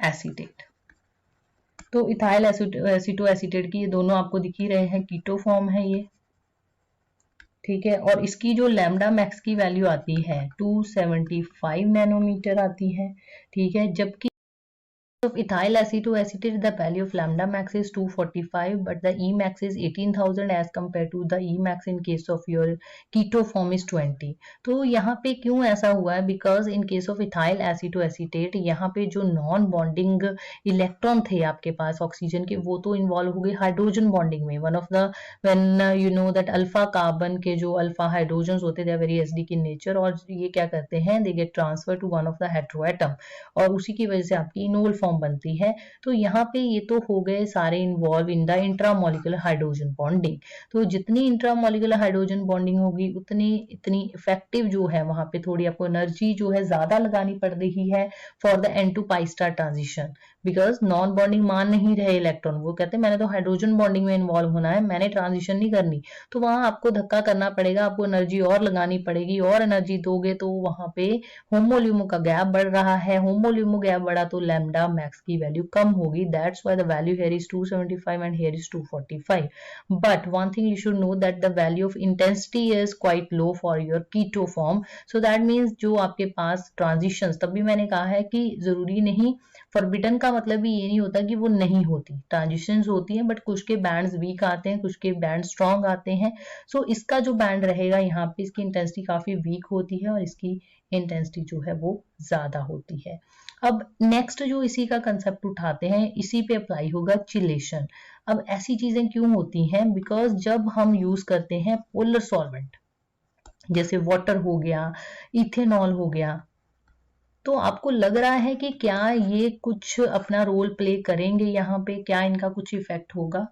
एसीटेट। तो इथाइल एसीटो एसीटेट की ये दोनों आपको दिख ही रहे हैं, कीटो फॉर्म है ये, ठीक है। और इसकी जो लैम्डा मैक्स की वैल्यू आती है 275 नैनोमीटर आती है, ठीक है। जबकि of ethyl acetoacetate, the value of lambda max is 245, but the Emax is 18,000 as compared to the Emax in case of your keto form is 20. तो यहाँ पे क्यों ऐसा हुआ है? Because in case of ethyl acetoacetate यहाँ पे जो नॉन बॉन्डिंग इलेक्ट्रॉन थे आपके पास ऑक्सीजन के, वो तो इन्वॉल्व हो गए हाइड्रोजन बॉन्डिंग में। One of the when you know that alpha carbon के जो अल्फा हाइड्रोजन होते हैं वेरी एसिडिक इन नेचर, और ये क्या करते हैं, they get transfer to one of the heteroatom, और उसी की वजह से आपकी इनोल फॉर्म बनती है। तो यहाँ पे ये तो हो गए सारे involve in the intramolecular hydrogen bonding. तो जितनी इंट्रामोलिकुलर हाइड्रोजन बॉन्डिंग होगी उतनी इतनी इफेक्टिव जो है, वहां पे थोड़ी आपको एनर्जी जो है ज्यादा लगानी पड़ रही है for the N to pi star transition, because non bonding मान नहीं रहे इलेक्ट्रॉन। वो कहते हैं मैंने तो हाइड्रोजन बॉन्डिंग में इन्वॉल्व होना है, मैंने ट्रांजिशन नहीं करनी। तो वहां आपको धक्का करना पड़ेगा, आपको एनर्जी और लगानी पड़ेगी, और एनर्जी दोगे तो वहां पे होमोल्यूमो का गैप बढ़ रहा है। होमोल्यूमो गैप बढ़ा तो लैम्डा मैक्स की वैल्यू कम होगी, that's why the value here is 275 and here is 245। But one thing you should know that the value of intensity is quite low for your keto form. So that means जो आपके पास ट्रांजिशंस, तब भी मैंने कहा है कि जरूरी नहीं, फॉरबिडन का मतलब भी ये नहीं होता कि वो नहीं होती, ट्रांजिशंस होती हैं, बट कुछ के बैंड्स वीक आते हैं, कुछ के बैंड स्ट्रॉन्ग आते हैं। सो इसका जो बैंड रहेगा यहाँ पे, इसकी इंटेंसिटी काफी वीक होती है और इसकी इंटेंसिटी जो है वो ज्यादा होती है। अब नेक्स्ट जो इसी का कंसेप्ट उठाते हैं, इसी पे अप्लाई होगा चिलेशन। अब ऐसी चीजें क्यों होती हैं? बिकॉज जब हम यूज करते हैं पोलर सॉल्वेंट, जैसे वाटर हो गया, इथेनॉल हो गया, तो आपको लग रहा है कि क्या ये कुछ अपना रोल प्ले करेंगे यहाँ पे, क्या इनका कुछ इफेक्ट होगा?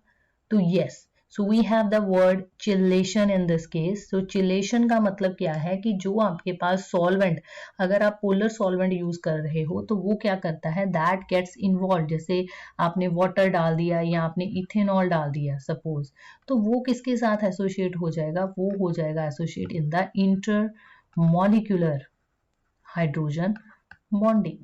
तो yes, so we have the word chelation in this case. So chelation का मतलब क्या है कि जो आपके पास सॉल्वेंट, अगर आप पोलर सॉल्वेंट यूज कर रहे हो तो वो क्या करता है, दैट गेट्स इन्वॉल्व। जैसे आपने वाटर डाल दिया या आपने इथेनॉल डाल दिया सपोज, तो वो किसके साथ एसोसिएट हो जाएगा? वो हो जाएगा associate in the inter molecular hydrogen bonding.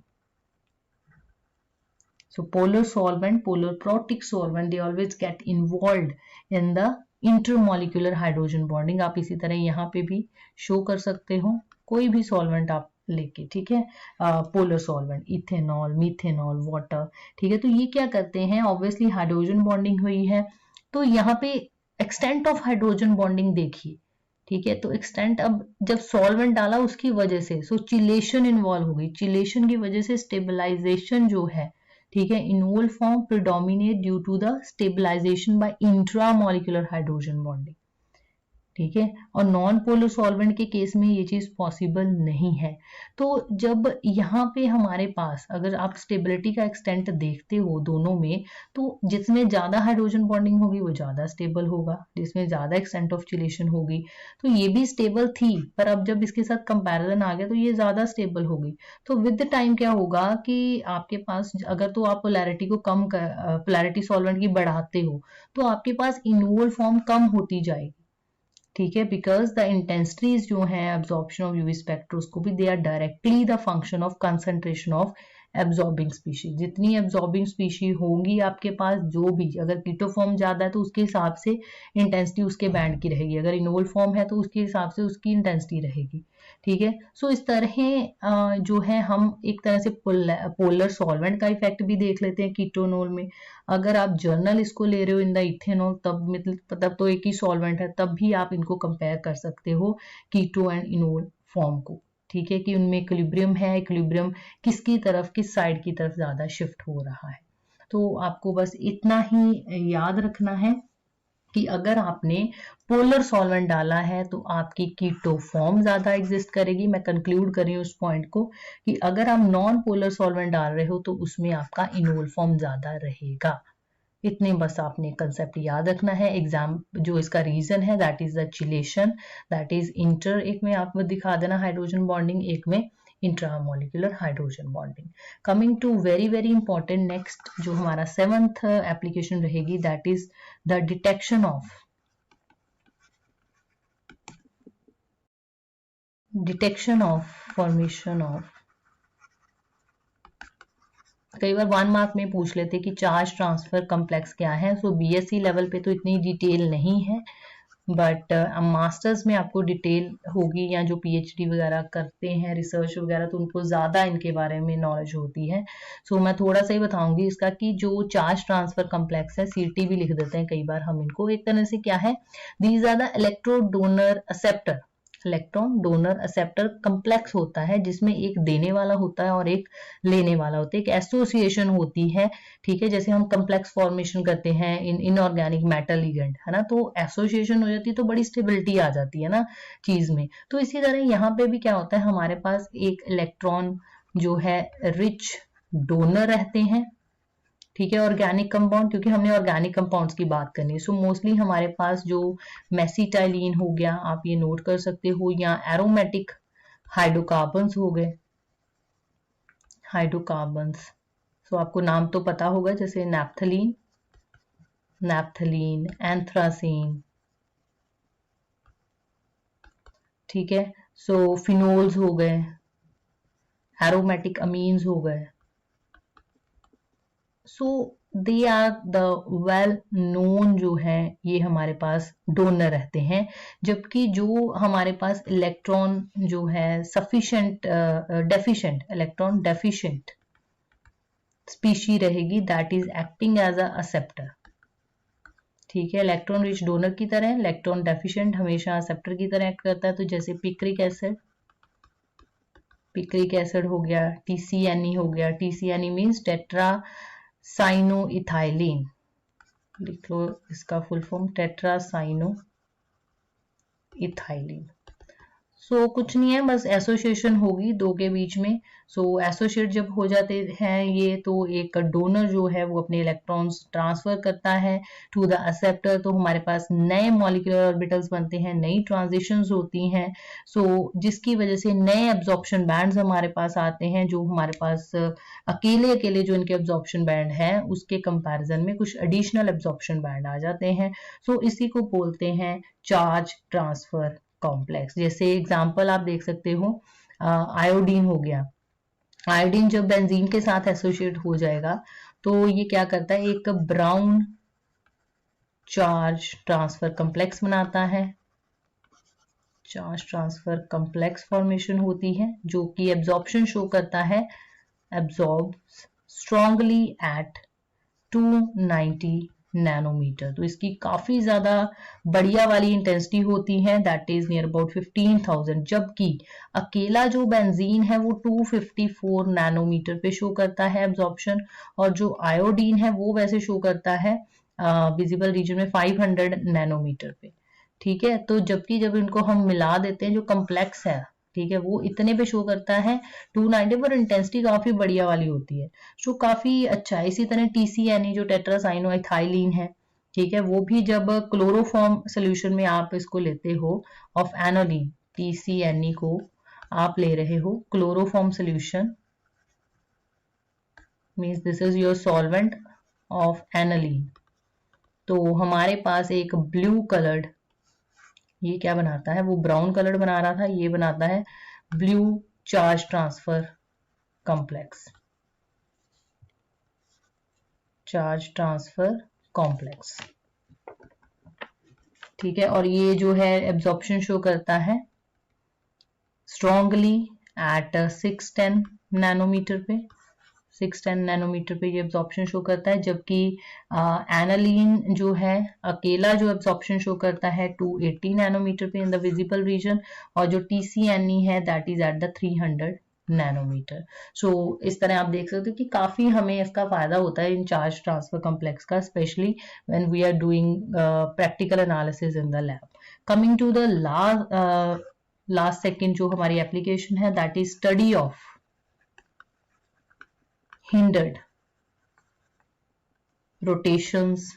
So polar solvent, polar protic solvent, they always get involved in the intermolecular hydrogen bonding. आप इसी तरह यहाँ पे भी शो कर सकते हो, कोई भी सॉल्वेंट आप लेके, ठीक है, polar solvent, ethanol, methanol, water, ठीक है। तो ये क्या करते हैं, ऑब्वियसली हाइड्रोजन बॉन्डिंग हुई है, तो यहाँ पे एक्सटेंट ऑफ हाइड्रोजन बॉन्डिंग देखिए, ठीक है। तो एक्सटेंट, अब जब सॉल्वेंट डाला उसकी वजह से, सो चिलेशन इन्वॉल्व हो गई, चिलेशन की वजह से स्टेबलाइजेशन जो है, ठीक है, enol form predominate due to the stabilization by intramolecular hydrogen bonding, ठीक है। और नॉन पोलर सॉल्वेंट के केस में ये चीज पॉसिबल नहीं है। तो जब यहाँ पे हमारे पास, अगर आप स्टेबिलिटी का एक्सटेंट देखते हो दोनों में, तो जिसमें ज्यादा हाइड्रोजन बॉन्डिंग होगी वो ज्यादा स्टेबल होगा, जिसमें ज्यादा एक्सटेंट ऑफ चिलेशन होगी। तो ये भी स्टेबल थी, पर अब जब इसके साथ कंपैरिजन आ गया तो ये ज्यादा स्टेबल होगी। तो विद द टाइम क्या होगा कि आपके पास, अगर तो आप पोलैरिटी को कम कर, पोलैरिटी सॉल्वेंट की बढ़ाते हो, तो आपके पास इनोल फॉर्म कम होती जाएगी, ठीक है। बिकॉज द इंटेंसिटीज जो है absorption of UV spectroscopy, they are directly the function of concentration of absorbing species. जितनी एब्जॉर्बिंग स्पीशीज होंगी आपके पास, जो भी, अगर कीटो फॉर्म ज्यादा है तो उसके हिसाब से इंटेंसिटी उसके बैंड की रहेगी, अगर इनोल फॉर्म है तो उसके हिसाब से उसकी इंटेंसिटी रहेगी, ठीक है। सो इस तरह जो है हम एक तरह से पोलर सॉल्वेंट का इफेक्ट भी देख लेते हैं कीटोनोल में। अगर आप जर्नल इसको ले रहे हो इन द इथेनॉल, तब तो एक ही सॉल्वेंट है, तब भी आप इनको कंपेयर कर सकते हो कीटो एंड इनोल फॉर्म को, ठीक है, कि उनमें इक्विलिब्रियम है, इक्विलिब्रियम किसकी तरफ, किस साइड की तरफ ज्यादा शिफ्ट हो रहा है। तो आपको बस इतना ही याद रखना है कि अगर आपने पोलर सॉल्वेंट डाला है तो आपकी कीटो फॉर्म ज्यादा एग्जिस्ट करेगी। मैं कंक्लूड कर रही हूँ उस पॉइंट को कि अगर आप नॉन पोलर सॉल्वेंट डाल रहे हो तो उसमें आपका इनोल फॉर्म ज्यादा रहेगा। इतने बस आपने कंसेप्ट याद रखना है। एग्जाम जो इसका रीजन है that is the chelation, that is inter, एक में आप दिखा देना हाइड्रोजन बॉन्डिंग, एक में intramolecular hydrogen bonding. Coming to very very important next जो हमारा 7th एप्लीकेशन रहेगी that is the detection of formation of. कई बार 1 मार्क में पूछ लेते कि चार्ज ट्रांसफर कॉम्प्लेक्स क्या है। सो बीएससी लेवल पे तो इतनी डिटेल नहीं है, बट मास्टर्स में आपको डिटेल होगी, या जो पीएचडी वगैरह करते हैं रिसर्च वगैरह तो उनको ज़्यादा इनके बारे में नॉलेज होती है। सो मैं थोड़ा सा ही बताऊंगी इसका कि जो चार्ज ट्रांसफर कॉम्प्लेक्स है, सीटी भी लिख देते हैं कई बार हम इनको, एक तरह से क्या है, these are the electrode donor acceptor. Electron donor acceptor complex होता है जिसमें एक देने वाला होता है और एक लेने वाला होता है, एक एसोसिएशन होती है। ठीक है, जैसे हम कम्प्लेक्स फॉर्मेशन करते हैं इन इनऑर्गेनिक मेटल लिगेंड, है ना, तो एसोसिएशन हो जाती है तो बड़ी स्टेबिलिटी आ जाती है ना चीज में। तो इसी तरह यहाँ पे भी क्या होता है, हमारे पास एक इलेक्ट्रॉन जो है रिच डोनर रहते हैं। ठीक है, ऑर्गेनिक कंपाउंड, क्योंकि हमने ऑर्गेनिक कंपाउंड्स की बात करनी है, सो मोस्टली हमारे पास जो मेसिटाइलिन हो गया, आप ये नोट कर सकते हो, या एरोमेटिक हाइड्रोकार्बन्स हो गए, हाइड्रोकार्बन्स। सो आपको नाम तो पता होगा, जैसे नैप्थलीन, एंथ्रासीन। ठीक है, सो फिनोल्स हो गए, एरोमेटिक अमीन्स हो गए। So they are the well known जो है, ये हमारे पास डोनर रहते हैं। जबकि जो हमारे पास इलेक्ट्रॉन जो है sufficient deficient, electron deficient species रहेगी that is acting as a acceptor. ठीक है, इलेक्ट्रॉन रिच डोनर की तरह, इलेक्ट्रॉन डेफिशिएंट हमेशा एक्सेप्टर की तरह एक्ट करता है। तो जैसे पिक्रिक एसिड हो गया, TCNE हो गया, TCNE means tetra cyano ethylene, लिख लो इसका full form, tetra cyano ethylene. So कुछ नहीं है, बस एसोसिएशन होगी दो के बीच में। सो एसोसिएट जब हो जाते हैं ये, तो एक डोनर जो है वो अपने इलेक्ट्रॉन्स ट्रांसफर करता है टू द एक्सेप्टर, तो हमारे पास नए मॉलिक्यूलर ऑर्बिटल्स बनते हैं, नई ट्रांजिशंस होती हैं। सो जिसकी वजह से नए एब्जॉर्प्शन बैंड्स हमारे पास आते हैं, जो हमारे पास अकेले जो इनके एब्जॉर्प्शन बैंड है उसके कंपैरिजन में कुछ एडिशनल एब्जॉर्प्शन बैंड आ जाते हैं। सो इसी को बोलते हैं चार्ज ट्रांसफर कॉम्प्लेक्स। जैसे एग्जांपल आप देख सकते हो, आयोडीन हो गया, आयोडीन जब बेंजीन के साथ एसोसिएट हो जाएगा तो ये क्या करता है, एक ब्राउन चार्ज ट्रांसफर कॉम्प्लेक्स बनाता है। चार्ज ट्रांसफर कॉम्प्लेक्स फॉर्मेशन होती है जो कि एब्जॉर्प्शन शो करता है, एब्जॉर्ब्स स्ट्रांगली एट 290 नैनोमीटर। तो इसकी काफी ज्यादा बढ़िया वाली इंटेंसिटी होती है, दैट इज नियर अबाउट 15,000। जबकि अकेला जो बेंजीन है वो 254 नैनोमीटर पे शो करता है एब्जॉर्प्शन, और जो आयोडीन है वो वैसे शो करता है विजिबल रीजन में 500 नैनोमीटर पे। ठीक है, तो जबकि जब इनको हम मिला देते हैं, जो कम्प्लेक्स है, ठीक है, वो इतने पे शो करता है 290 पर, इंटेंसिटी काफी बढ़िया वाली होती है, जो काफी अच्छा है। इसी तरह TCNE जो टेट्रासाइनो इथाइलिन है, ठीक है, वो भी जब क्लोरोफॉर्म सोल्यूशन में आप इसको लेते हो ऑफ एनोलिन, TCNE को आप ले रहे हो chloroform solution, means this is your solvent of aniline, तो हमारे पास एक ब्लू कलर्ड, ये क्या बनाता है, वो ब्राउन कलर बना रहा था, ये बनाता है blue charge transfer complex, charge transfer complex. ठीक है, और ये जो है एब्जॉर्प्शन शो करता है स्ट्रांगली एट 610 नैनोमीटर पे, 610 नैनोमीटर पे ये एब्जॉर्प्शन शो करता है, जबकि एनालीन जो है अकेला जो एब्जॉर्प्शन शो करता है 280 नैनोमीटर पे इन द विजिबल रीजन, और जो TCNE है that is at the 300 nanometer. So इस तरह आप देख सकते हो कि काफी हमें इसका फायदा होता है इन चार्ज ट्रांसफर कॉम्प्लेक्स का, specially when we are doing practical analysis in the lab. Coming to the last second जो हमारी एप्लीकेशन है that is study of hindered rotations.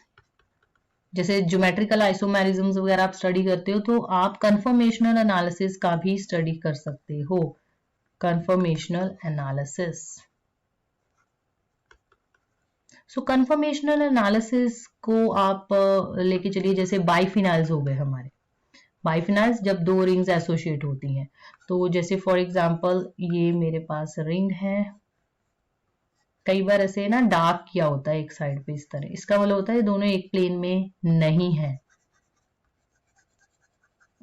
जैसे ज्योमेट्रिकल आइसोमेरिज्म्स वगैरह आप स्टडी करते हो तो आप कन्फर्मेशनल एनालिसिस का भी स्टडी कर सकते हो, कन्फर्मेशनल एनालिसिस। सो कन्फर्मेशनल एनालिसिस को आप लेके चलिए, जैसे बाइफिनाइल्स हो गए हमारे। बाइफिनाइल्स जब दो रिंग्स एसोसिएट होती हैं, तो जैसे फॉर एग्जांपल ये मेरे पास रिंग है, कई बार ऐसे ना डार्क किया होता है एक साइड पे इस तरह, इसका मतलब होता है दोनों एक प्लेन में नहीं है।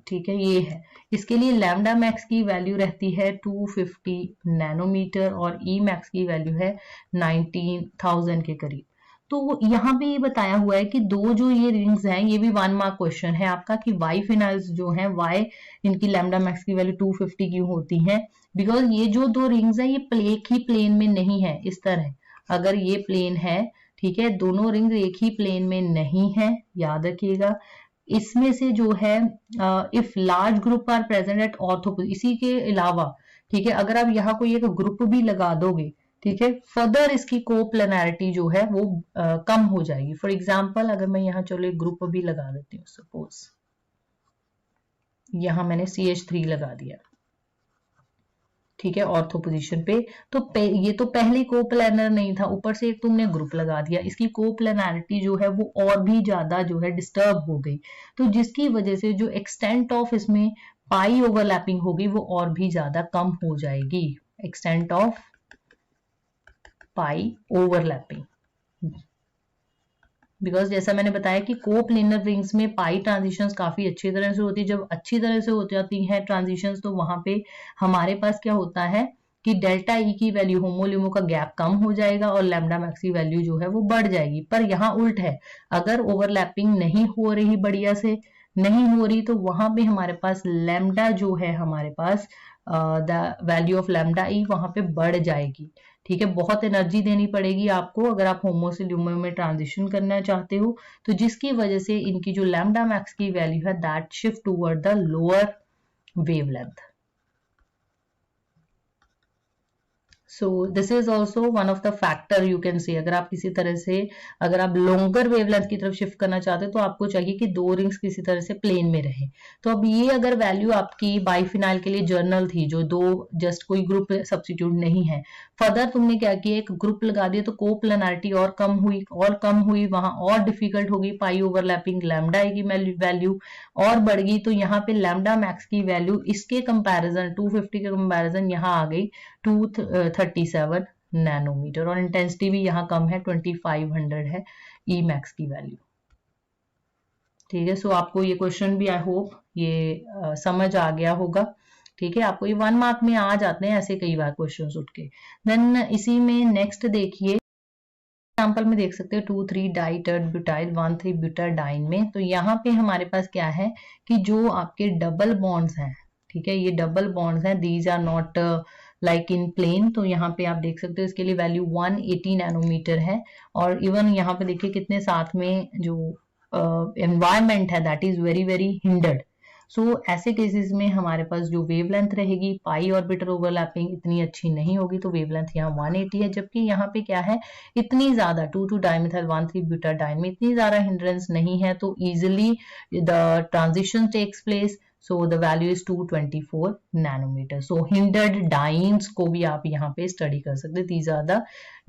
ठीक है, ये है। इसके लिए लैम्डा मैक्स की वैल्यू रहती है 250 नैनोमीटर और ई मैक्स की वैल्यू है 19,000 के करीब। तो यहाँ पे ये बताया हुआ है कि दो जो ये रिंग्स हैं, ये भी 1 मार्क क्वेश्चन है आपका कि वाई फिनाइल्स जो हैं, वाई इनकी लैम्डा मैक्स की वैल्यू 250 क्यों होती है? बिकॉज ये जो दो रिंग्स हैं ये एक ही प्लेन में नहीं है। इस तरह अगर ये प्लेन है, ठीक है, दोनों रिंग्स एक ही प्लेन में नहीं है, याद रखिएगा। इसमें से जो है if large group are present at ortho, इसी के अलावा, ठीक है, अगर आप यहाँ कोई एक ग्रुप भी लगा दोगे, ठीक है, फर्दर इसकी कोप्लेनैरिटी जो है वो कम हो जाएगी। फॉर एग्जांपल अगर मैं यहाँ चलो एक ग्रुप भी लगा देती हूँ, सपोज यहाँ मैंने CH3 लगा दिया, ठीक है, ऑर्थो पोजीशन पे, तो ये तो पहले कोप्लेनर नहीं था, ऊपर से एक तुमने ग्रुप लगा दिया, इसकी कोप्लेनैरिटी जो है वो और भी ज्यादा जो है डिस्टर्ब हो गई, तो जिसकी वजह से जो एक्सटेंट ऑफ इसमें पाई ओवरलैपिंग होगी वो और भी ज्यादा कम हो जाएगी। Extent of pi overlapping, because जैसा मैंने बताया कि कोप्लेनर रिंग्स में पाई ट्रांजिशंस काफी अच्छी तरह से होती है। जब अच्छी तरह से हो जाती हैं ट्रांजिशंस, तो वहां पे हमारे पास क्या होता है कि डेल्टा ई की वैल्यू, होमोल्यूमो का गैप कम हो जाएगा और लैम्डा मैक्स की वैल्यू जो है वो बढ़ जाएगी। पर यहाँ उल्ट है, अगर ओवरलैपिंग नहीं हो रही, बढ़िया से नहीं हो रही, तो वहां पे हमारे पास लैम्डा जो है, हमारे पास द वैल्यू ऑफ लैम्डा ई वहां पे बढ़ जाएगी। ठीक है, बहुत एनर्जी देनी पड़ेगी आपको अगर आप होमो से ल्यूमो में ट्रांजिशन करना चाहते हो, तो जिसकी वजह से इनकी जो लैम्डा मैक्स की वैल्यू है that shift toward the lower wavelength. So this is also one of the factor you can see. अगर आप किसी तरह से, अगर आप लॉन्गर वेवलेंथ की तरफ शिफ्ट करना चाहते हो तो आपको चाहिए कि दो रिंग्स किसी तरह से प्लेन में रहे। तो अब ये अगर वैल्यू आपकी बाइफिनाइल के लिए जर्नल थी, जो दो जस्ट कोई ग्रुप सब्स्टिट्यूट नहीं है, फर्दर तुमने क्या किया, एक ग्रुप लगा दिया, तो कोप्लेनैरिटी और कम हुई, वहां और डिफिकल्ट होगी पाई ओवरलैपिंग, लैम्डा की वैल्यू और बढ़ गई। तो यहाँ पे लैम्डा मैक्स की वैल्यू इसके कंपैरिजन 250 के कंपैरिजन यहाँ आ गई 237 नैनोमीटर, और इंटेंसिटी भी यहाँ कम है, 2500 है ई मैक्स की वैल्यू। ठीक है, सो आपको ये क्वेश्चन भी आई होप ये समझ आ गया होगा। ठीक है, आपको ये 1 मार्क में आ जाते हैं ऐसे कई बार क्वेश्चन उठ के। देन इसी में नेक्स्ट देखिए, एग्जाम्पल में देख सकते हो 2,3 डाइटर्ड ब्यूटाइल 1,3 ब्यूटाडाइन में। तो यहाँ पे हमारे पास क्या है कि जो आपके डबल बॉन्ड्स हैं, ठीक है, ये डबल बॉन्ड्स हैं, these are not like in plane. तो यहाँ पे आप देख सकते हो इसके लिए वैल्यू 180 नैनोमीटर है, और इवन यहाँ पे देखिए कितने साथ में जो एनवायरमेंट है that is very very hindered. So ऐसे केसेस में हमारे पास जो वेवलेंथ रहेगी, पाई ऑर्बिटल ओवरलैपिंग इतनी अच्छी नहीं होगी, तो वेवलेंथ यहाँ 180 है। जबकि यहाँ पे क्या है, इतनी ज्यादा 2,2 डाइमिथाइल 1,3 ब्यूटाडाइन में इतनी ज्यादा हिंड्रेंस नहीं है, तो easily the transition takes place. So the value is 224 nanometer. So hindered dynes को भी आप यहाँ पे स्टडी कर सकते हैं. These are the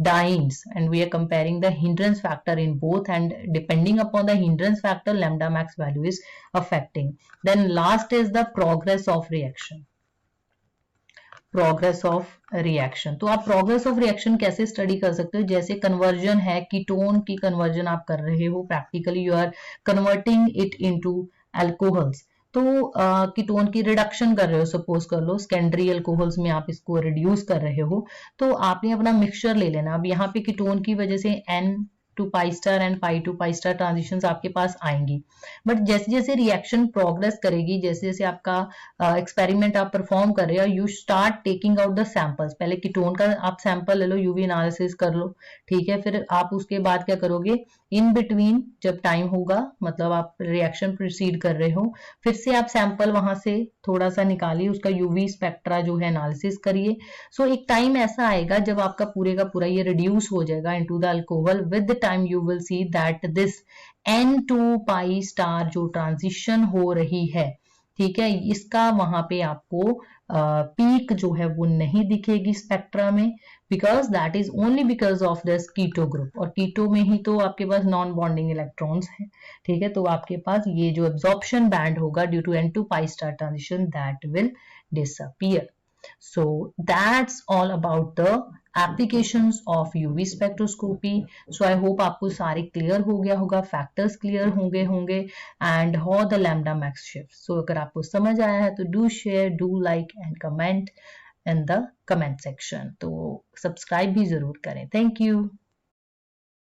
dynes and we are comparing the hindrance factor in both, and depending upon the hindrance factor lambda max value is affecting. Then last is the progress of reaction. Progress of reaction, तो आप प्रोग्रेस ऑफ रिएक्शन कैसे स्टडी कर सकते हो, जैसे कन्वर्जन है, कीटोन की कन्वर्जन आप कर रहे हो, practically you are converting it into alcohols. तो कीटोन की रिडक्शन कर रहे हो, सपोज कर लो सेकेंडरी अल्कोहल्स में आप इसको रिड्यूस कर रहे हो, तो आपने अपना मिक्सचर ले लेना। अब यहाँ पे कीटोन की वजह से N to pi star and pi to pi star transitions आपके पास आएंगी, बट जैसे जैसे रिएक्शन प्रोग्रेस करेगी, जैसे जैसे आपका एक्सपेरिमेंट आप परफॉर्म कर रहे हो, you start taking out the samples. पहले कीटोन का आप सैंपल ले लो, यूवी एनालिसिस कर लो, ठीक है। फिर आप उसके बाद क्या करोगे, इन बिटवीन जब टाइम होगा, मतलब आप रिएक्शन प्रोसीड कर रहे हो, फिर से आप सैंपल वहां से थोड़ा सा निकालिए, उसका यूवी स्पेक्ट्रा जो है एनालिसिस करिए। सो एक टाइम ऐसा आएगा जब आपका पूरे का पूरा ये रिड्यूस हो जाएगा into the alcohol. With the time you will see that this N2 pi star जो ट्रांजिशन हो रही है, ठीक है, इसका वहां पे आपको पीक जो है वो नहीं दिखेगी स्पेक्ट्रा में, because that is only because of this keto group. और कीटो में ही तो आपके पास नॉन बॉन्डिंग इलेक्ट्रॉन्स हैं, ठीक है। तो आपके पास ये जो एब्जॉर्प्शन बैंड होगा due to N2 pi star transition, that will disappear. So that's all about the applications of UV spectroscopy. So I hope आपको सारे clear हो गया होगा, factors clear होंगे and how the lambda max shifts. So अगर आपको समझ आया है तो do share, do like and comment in the comment section. तो subscribe भी जरूर करें. Thank you.